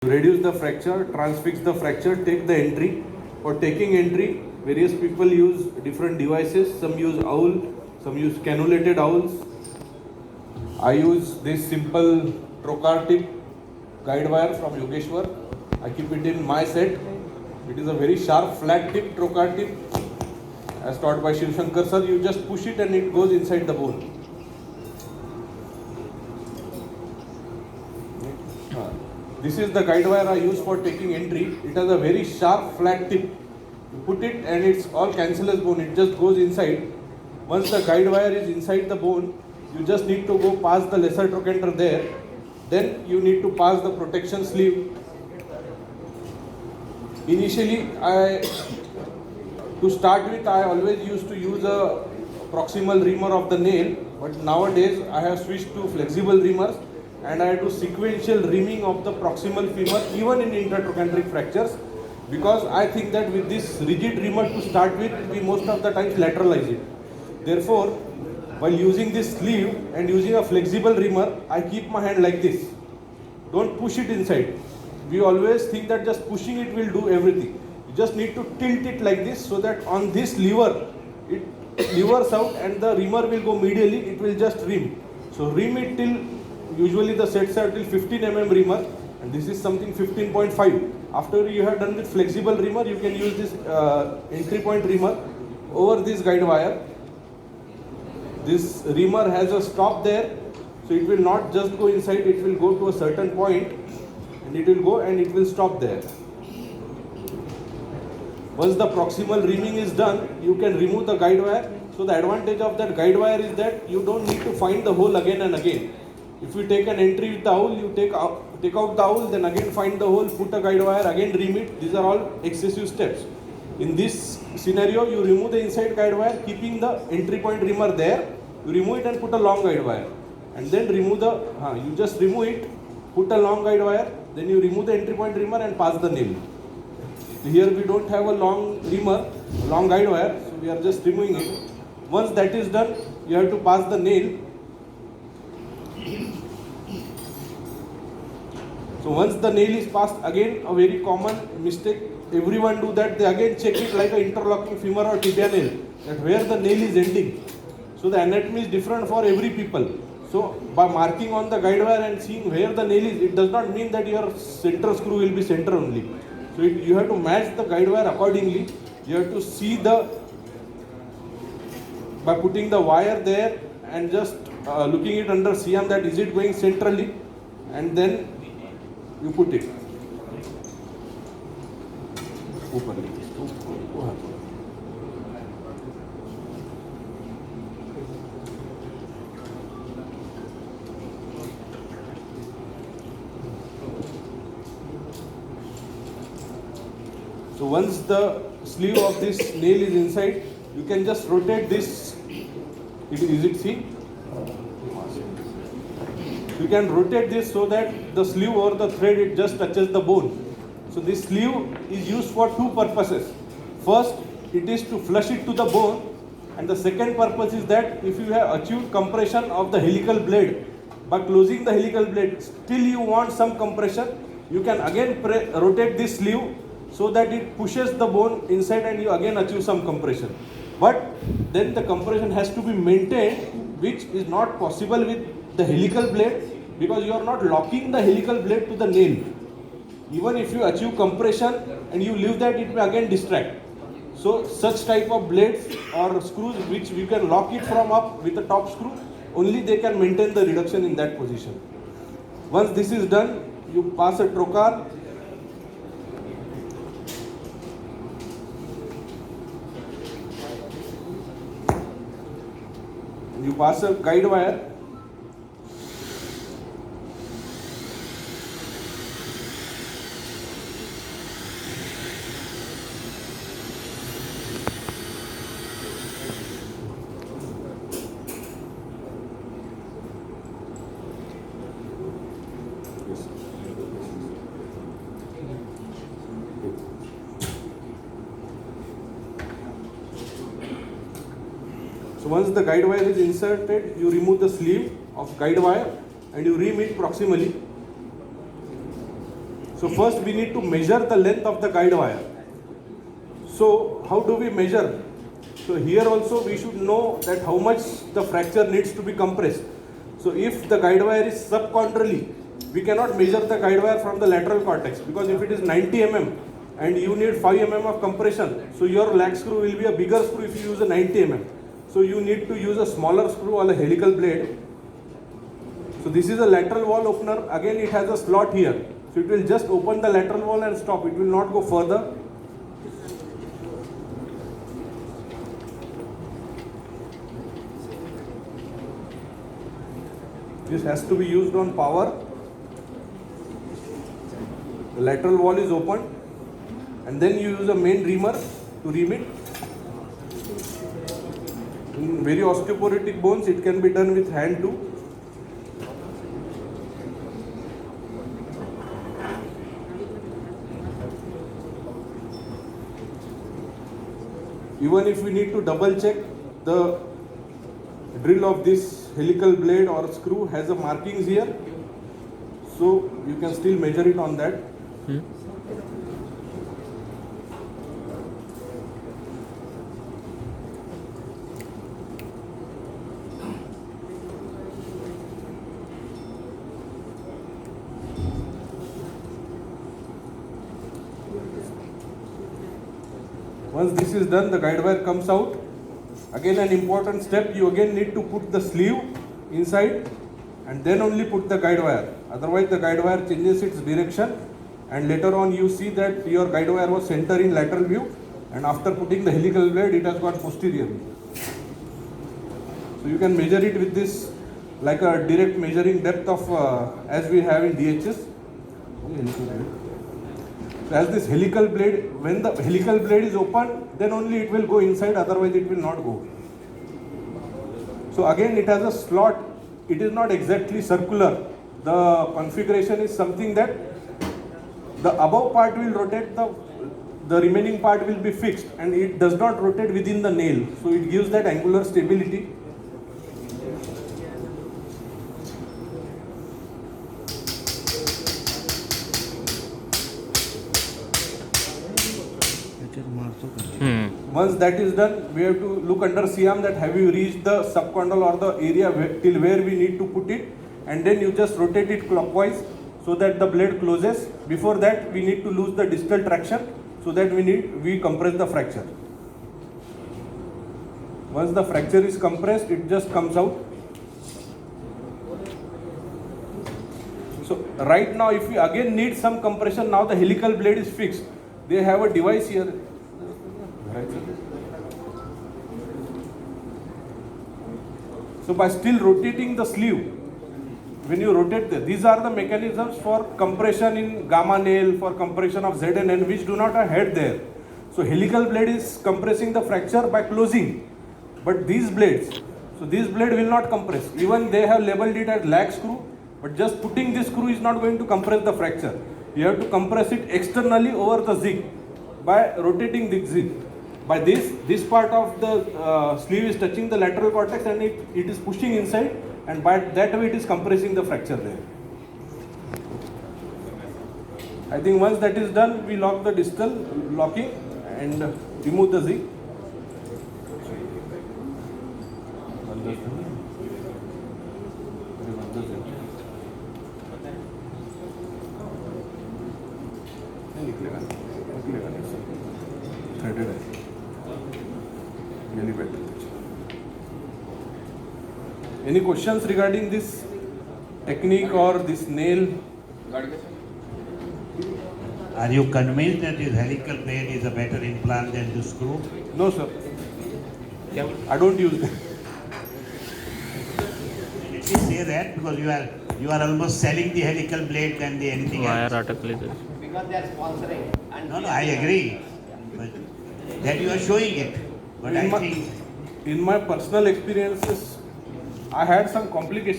Reduce the fracture, transfix the fracture, take the entry. For taking entry, various people use different devices. Some use owl, some use cannulated owls. I use this simple trocar tip guide wire from Yogeshwar. I keep it in my set. It is a very sharp flat tip trocar tip. As taught by Shiv Shankar sir, you just push it and it goes inside the bone. This is the guide wire I use for taking entry. It has a very sharp flat tip. You put it and it's all cancellous bone. It just goes inside. Once the guide wire is inside the bone, you just need to go past the lesser trochanter there. Then you need to pass the protection sleeve. Initially, to start with, I always used to use a proximal reamer of the nail. But nowadays, I have switched to flexible reamers. And I do sequential reaming of the proximal femur even in intertrochanteric fractures, because I think that with this rigid reamer to start with, we most of the times lateralize it. Therefore, while using this sleeve and using a flexible reamer, I keep my hand like this. Don't push it inside. We always think that just pushing it will do everything. You just need to tilt it like this so that on this lever, it levers out and the reamer will go medially, it will just ream. So ream it till, usually the sets are till 15 mm reamer, and this is something 15.5. After you have done with flexible reamer, you can use this entry point reamer over this guide wire. This reamer has a stop there, so it will not just go inside, it will go to a certain point and it will go and it will stop there. Once the proximal reaming is done, you can remove the guide wire. So the advantage of that guide wire is that you don't need to find the hole again and again. If you take an entry with the owl, you take out the owl, then again find the hole, put a guide wire, again ream it. These are all excessive steps. In this scenario, you remove the inside guide wire, keeping the entry point reamer there. You remove it and put a long guide wire. And then remove the, you just remove it, put a long guide wire, then you remove the entry point reamer and pass the nail. Here we don't have a long reamer, long guide wire, so we are just removing it. Once that is done, you have to pass the nail. So once the nail is passed, again a very common mistake, everyone do that, they again check it like an interlocking femur or tibia nail, that where the nail is ending. So the anatomy is different for every people. So by marking on the guide wire and seeing where the nail is, it does not mean that your center screw will be center only. So you have to match the guide wire accordingly. You have to see by putting the wire there and just looking it under Siam, that is it going centrally, and then you put it. So once the sleeve of this nail is inside, you can just rotate this. Is it see? You can rotate this so that the sleeve or the thread, it just touches the bone. So this sleeve is used for two purposes. First, it is to flush it to the bone, and the second purpose is that if you have achieved compression of the helical blade, by closing the helical blade, still you want some compression, you can again rotate this sleeve so that it pushes the bone inside and you again achieve some compression. But then the compression has to be maintained, which is not possible with the helical blade, because you are not locking the helical blade to the nail. Even if you achieve compression and you leave that, it may again distract. So such type of blades or screws which you can lock it from up with a top screw, only they can maintain the reduction in that position. Once this is done, you pass a trocar. You pass a guide wire. So once the guide wire is inserted, you remove the sleeve of guide wire and you ream it proximally. So first we need to measure the length of the guide wire. So how do we measure? So here also we should know that how much the fracture needs to be compressed. So if the guide wire is subchondrally, we cannot measure the guide wire from the lateral cortex, because if it is 90 mm and you need 5 mm of compression, so your lag screw will be a bigger screw if you use a 90 mm. So you need to use a smaller screw or a helical blade. So this is a lateral wall opener. Again it has a slot here. So it will just open the lateral wall and stop. It will not go further. This has to be used on power. The lateral wall is open, and then you use a main reamer to ream it. In very osteoporotic bones, it can be done with hand too. Even if we need to double check, the drill of this helical blade or screw has a markings here, so you can still measure it on that. Once this is done, the guide wire comes out. Again, an important step, you again need to put the sleeve inside and then only put the guide wire. Otherwise the guide wire changes its direction, and later on you see that your guide wire was center in lateral view, and after putting the helical blade it has gone posteriorly. So you can measure it with this, like a direct measuring depth of as we have in DHS. So as this helical blade, when the helical blade is open, then only it will go inside, otherwise it will not go. So again it has a slot, it is not exactly circular. The configuration is something that the above part will rotate, the remaining part will be fixed, and it does not rotate within the nail. So it gives that angular stability. Once that is done, we have to look under C-arm that have you reached the subchondral or the area till where we need to put it, and then you just rotate it clockwise so that the blade closes. Before that we need to lose the distal traction so that we compress the fracture. Once the fracture is compressed, it just comes out. So right now if we again need some compression, now the helical blade is fixed. They have a device here. So by still rotating the sleeve, when you rotate these are the mechanisms for compression in gamma nail, for compression of Z and N, which do not have head there. So helical blade is compressing the fracture by closing, but these blades, so this blade will not compress. Even they have labeled it as lag screw, but just putting this screw is not going to compress the fracture. You have to compress it externally over the zig by rotating the zig. By this part of the sleeve is touching the lateral cortex, and it is pushing inside, and by that way it is compressing the fracture there. I think once that is done, we lock the distal locking and remove the zig. Any questions regarding this technique or this nail? Are you convinced that this helical blade is a better implant than the screw? No, sir. I don't use it. Let me say that because you are almost selling the helical blade than the anything else. Because they are sponsoring. And No, I agree. But that you are showing it. But I think In my personal experiences, I had some complications